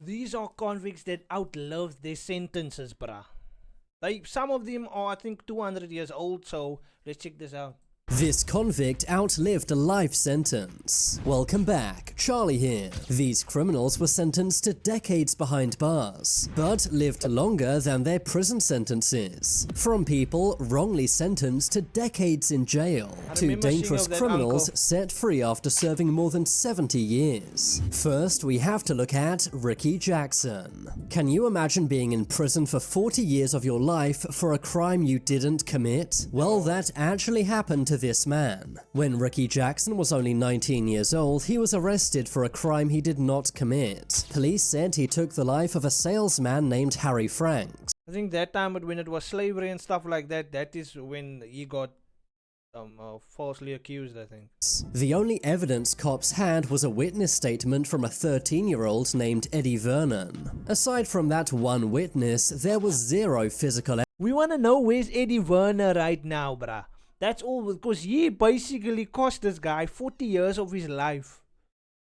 These are convicts that outlived their sentences, bruh. Some of them are, I think, 200 years old, so let's check this out. This convict outlived a life sentence. Welcome back, Charlie here. These criminals were sentenced to decades behind bars, but lived longer than their prison sentences. From people wrongly sentenced to decades in jail, to dangerous criminals set free after serving more than 70 years. First, we have to look at Ricky Jackson. Can you imagine being in prison for 40 years of your life for a crime you didn't commit? Well, that actually happened to this man. When Ricky Jackson was only 19 years old, he was arrested for a crime he did not commit. Police said he took the life of a salesman named Harry Franks. I think that time when it was slavery and stuff like that, that is when he got falsely accused, I think. The only evidence cops had was a witness statement from a 13-year-old named Eddie Vernon. Aside from that one witness, there was zero physical evidence. We want to know where's Eddie Vernon right now, bruh. That's all, because he basically cost this guy 40 years of his life.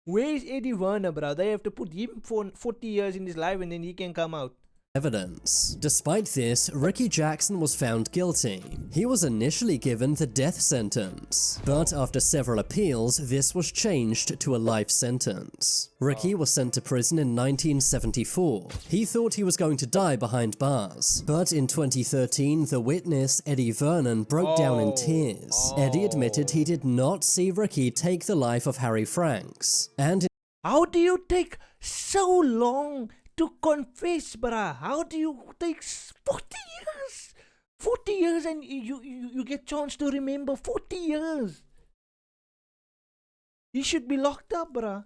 Where is Eddie Vernon, bruh? They have to put him for 40 years in his life and then he can come out. Despite this, Ricky Jackson was found guilty. He was initially given the death sentence, but after several appeals, this was changed to a life sentence. Ricky was sent to prison in 1974. He thought he was going to die behind bars, but in 2013, the witness, Eddie Vernon, broke down in tears. Eddie admitted he did not see Ricky take the life of Harry Franks, and how do you take so long to confess, bruh? How do you take 40 years? 40 years and you get chance to remember 40 years. He should be locked up, bruh.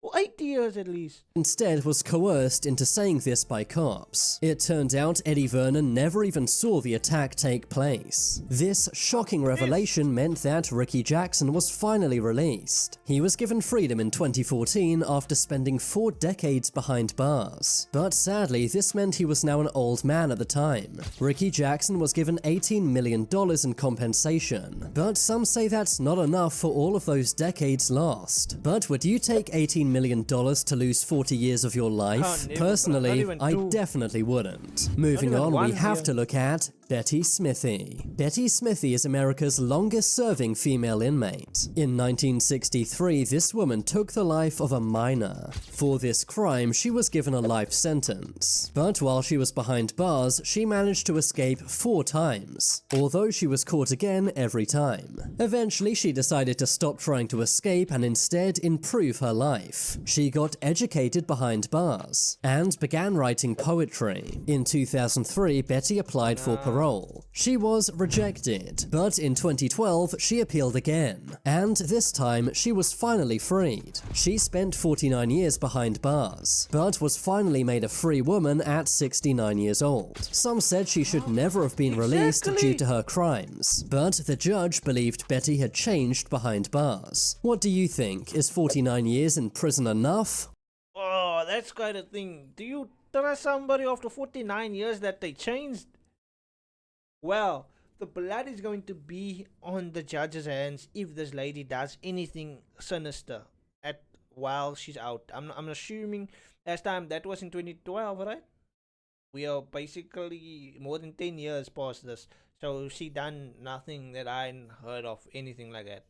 For 80 years at least. Instead was coerced into saying this by cops. It turned out Eddie Vernon never even saw the attack take place. This shocking revelation meant that Ricky Jackson was finally released. He was given freedom in 2014 after spending 4 decades behind bars. But sadly, this meant he was now an old man at the time. Ricky Jackson was given $18 million in compensation. But some say that's not enough for all of those decades lost. But would you take $18 million to lose 40 years of your life? Personally, I definitely wouldn't. Moving on, we have to look at Betty Smithey. Betty Smithey is America's longest-serving female inmate. In 1963, this woman took the life of a minor. For this crime, she was given a life sentence. But while she was behind bars, she managed to escape 4 times, although she was caught again every time. Eventually, she decided to stop trying to escape and instead improve her life. She got educated behind bars and began writing poetry. In 2003, Betty applied for parole. She was rejected, but in 2012 she appealed again, and this time she was finally freed. She spent 49 years behind bars, but was finally made a free woman at 69 years old. Some said she should never have been released due to her crimes, but the judge believed Betty had changed behind bars. What do you think? Is 49 years in prison enough? Oh, that's quite a thing. Do you trust somebody after 49 years that they changed? Well, the blood is going to be on the judge's hands if this lady does anything sinister while she's out. I'm assuming last time that was in 2012, right? We are basically more than 10 years past this. So she done nothing that I heard of, anything like that.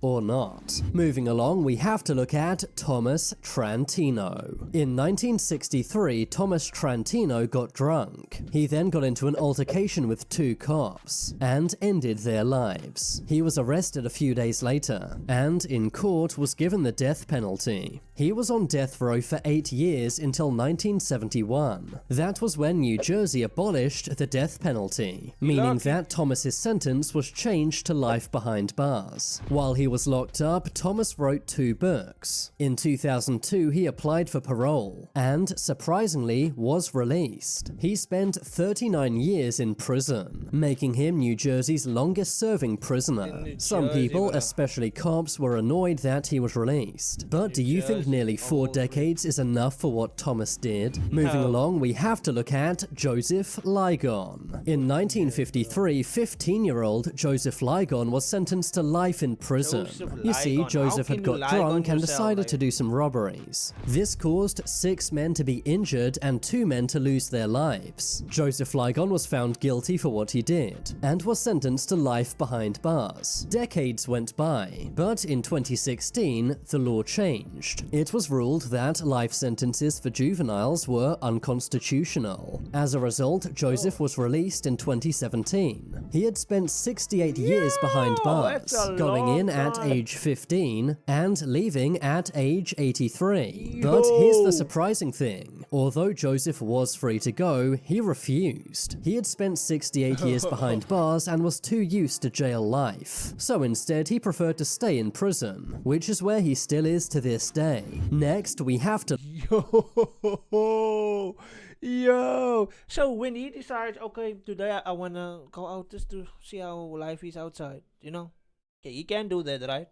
Or not. Moving along, we have to look at Thomas Trantino. In 1963, Thomas Trantino got drunk. He then got into an altercation with 2 cops and ended their lives. He was arrested a few days later and in court was given the death penalty. He was on death row for 8 years until 1971. That was when New Jersey abolished the death penalty, meaning that Thomas's sentence was changed to life behind bars. While he was locked up, Thomas wrote 2 books. In 2002, he applied for parole and, surprisingly, was released. He spent 39 years in prison, making him New Jersey's longest-serving prisoner. Some people, especially cops, were annoyed that he was released. But do you think nearly 4 decades is enough for what Thomas did? Moving along, we have to look at Joseph Ligon. In 1953, 15-year-old Joseph Ligon was sentenced to life in prison. prison. You see, Ligon. Joseph How had can you got Ligon drunk and yourself, decided like- to do some robberies. This caused 6 men to be injured and 2 men to lose their lives. Joseph Ligon was found guilty for what he did, and was sentenced to life behind bars. Decades went by, but in 2016, the law changed. It was ruled that life sentences for juveniles were unconstitutional. As a result, Joseph was released in 2017. He had spent 68 years behind bars, that's a going long in at time. age 15 and leaving at age 83. But here's the surprising thing. Although Joseph was free to go, he refused. He had spent 68 years behind bars and was too used to jail life. So instead, he preferred to stay in prison, which is where he still is to this day. Next, we have to Yo. So when he decides, okay, today I wanna go out just to see how life is outside, you know? Yeah, he can do that, right?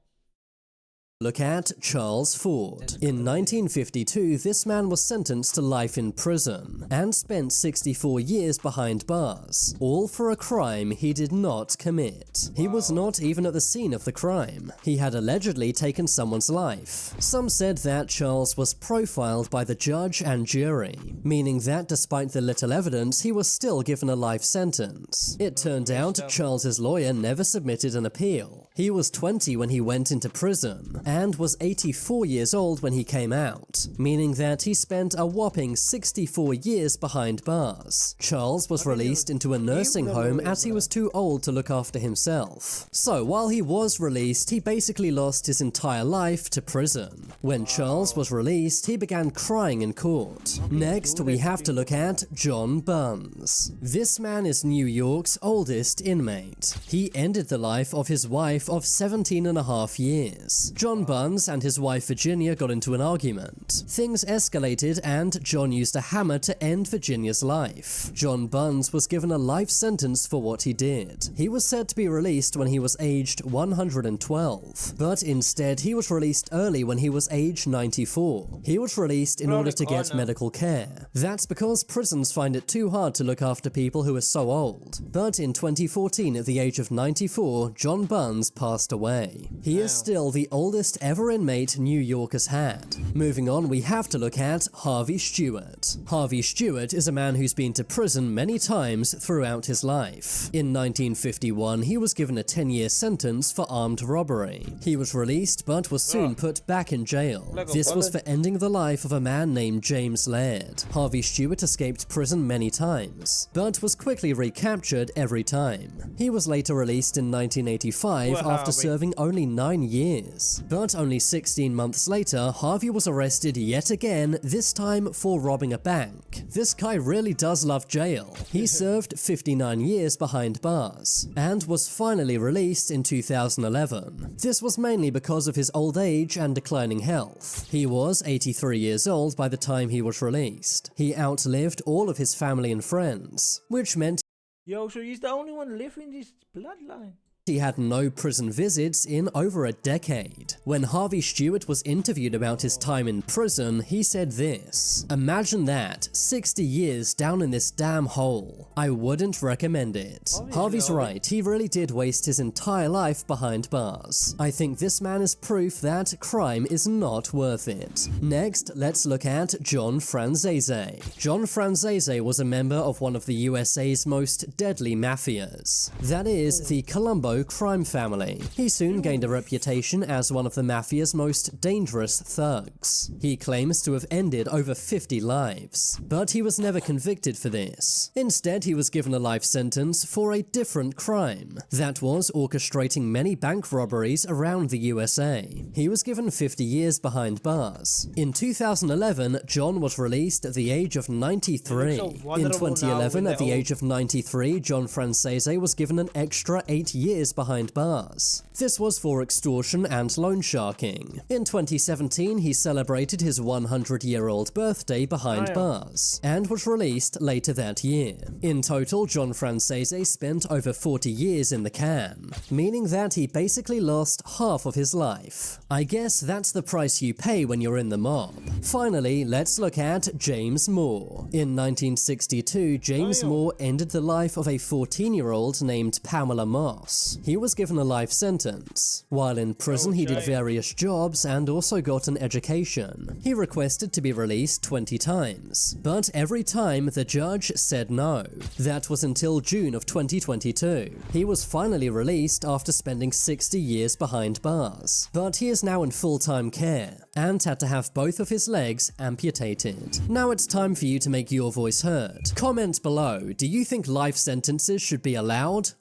look at Charles Ford. In 1952, this man was sentenced to life in prison and spent 64 years behind bars, all for a crime he did not commit. He was not even at the scene of the crime. He had allegedly taken someone's life. Some said that Charles was profiled by the judge and jury, meaning that despite the little evidence, he was still given a life sentence. It turned out Charles's lawyer never submitted an appeal. He was 20 when he went into prison, and was 84 years old when he came out, meaning that he spent a whopping 64 years behind bars. Charles was released into a nursing home as he was too old to look after himself. So while he was released, he basically lost his entire life to prison. When Charles was released, he began crying in court. Next, we have to look at John Buns. This man is New York's oldest inmate. He ended the life of his wife of 17 and a half years. John Buns and his wife Virginia got into an argument. Things escalated and John used a hammer to end Virginia's life. John Buns was given a life sentence for what he did. He was said to be released when he was aged 112, but instead he was released early when he was aged 94. He was released in order to get medical care. That's because prisons find it too hard to look after people who are so old. But in 2014, at the age of 94, John Buns passed away. He is still the oldest ever inmate New York has had. Moving on, we have to look at Harvey Stewart. Harvey Stewart is a man who's been to prison many times throughout his life. In 1951, he was given a 10-year sentence for armed robbery. He was released but was soon put back in jail. This was for ending the life of a man named James Laird. Harvey Stewart escaped prison many times, but was quickly recaptured every time. He was later released in 1985 after serving only 9 years. But only 16 months later, Harvey was arrested yet again, this time for robbing a bank. This guy really does love jail. He served 59 years behind bars, and was finally released in 2011. This was mainly because of his old age and declining health. He was 83 years old by the time he was released. He outlived all of his family and friends, which meant Yo, so he's the only one living this bloodline. he had no prison visits in over a decade. When Harvey Stewart was interviewed about his time in prison, he said this: "Imagine that, 60 years down in this damn hole. I wouldn't recommend it." Harvey's right, he really did waste his entire life behind bars. I think this man is proof that crime is not worth it. Next, let's look at John Franzese. John Franzese was a member of one of the USA's most deadly mafias. That is, the Colombo crime family. He soon gained a reputation as one of the mafia's most dangerous thugs. He claims to have ended over 50 lives, but he was never convicted for this. Instead, he was given a life sentence for a different crime. That was orchestrating many bank robberies around the USA. He was given 50 years behind bars. In 2011, John was released at the age of 93. In 2011, at the age of 93, John Franzese was given an extra 8 years behind bars. This was for extortion and loan sharking. In 2017, he celebrated his 100-year-old birthday behind bars, and was released later that year. In total, John Franzese spent over 40 years in the can, meaning that he basically lost half of his life. I guess that's the price you pay when you're in the mob. Finally, let's look at James Moore. In 1962, James Moore ended the life of a 14-year-old named Pamela Moss. crimes. He was given a life sentence. While in prison, he did Okay. various jobs and also got an education. He requested to be released 20 times, but every time the judge said no. That was until June of 2022. He was finally released after spending 60 years behind bars, but he is now in full-time care and had to have both of his legs amputated. Now it's time for you to make your voice heard. Comment below, do you think life sentences should be allowed?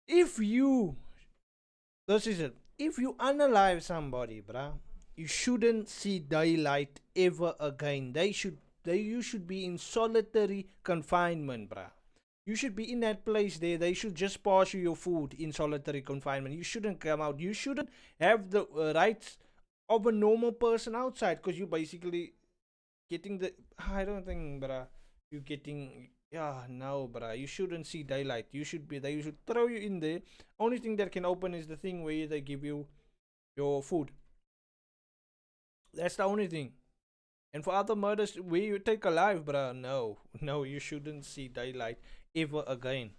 If you, this is it. If you unalive somebody, bruh, you shouldn't see daylight ever again. You should be in solitary confinement, bruh. You should be in that place there. They should just pass you your food in solitary confinement. You shouldn't come out. You shouldn't have the rights of a normal person outside, because you basically getting the. I don't think, bruh. You getting. Yeah, no, bruh. You shouldn't see daylight. You should be there. You should throw you in there. Only thing that can open is the thing where they give you your food. That's the only thing. And for other murders, where you take a life, bruh, no, you shouldn't see daylight ever again.